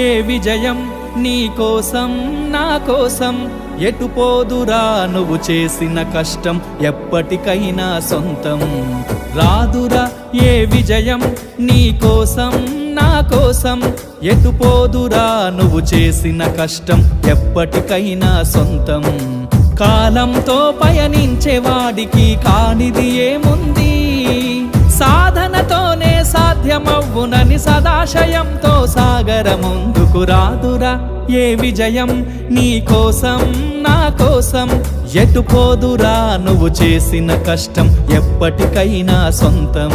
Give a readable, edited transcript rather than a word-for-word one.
ఏ విజయం నీ కోసం నా కోసం ఎటు పోదురా నువ్వు చేసిన కష్టం ఎప్పటికైనా సొంతం రాదురా ఏ విజయం నీ కోసం నా కోసం ఎటు పోదురా నువ్వు చేసిన కష్టం ఎప్పటికైనా సొంతం కాలంతో పయనించే వాడికి కానిది ఏముంది సాధనతోనే సాధ్యమవ్వునని సదాశయంతో సాగర ముందుకు రాదురా ఏ విజయం నీ కోసం నా కోసం ఎటు పోదురా నువ్వు చేసిన కష్టం ఎప్పటికైనా సొంతం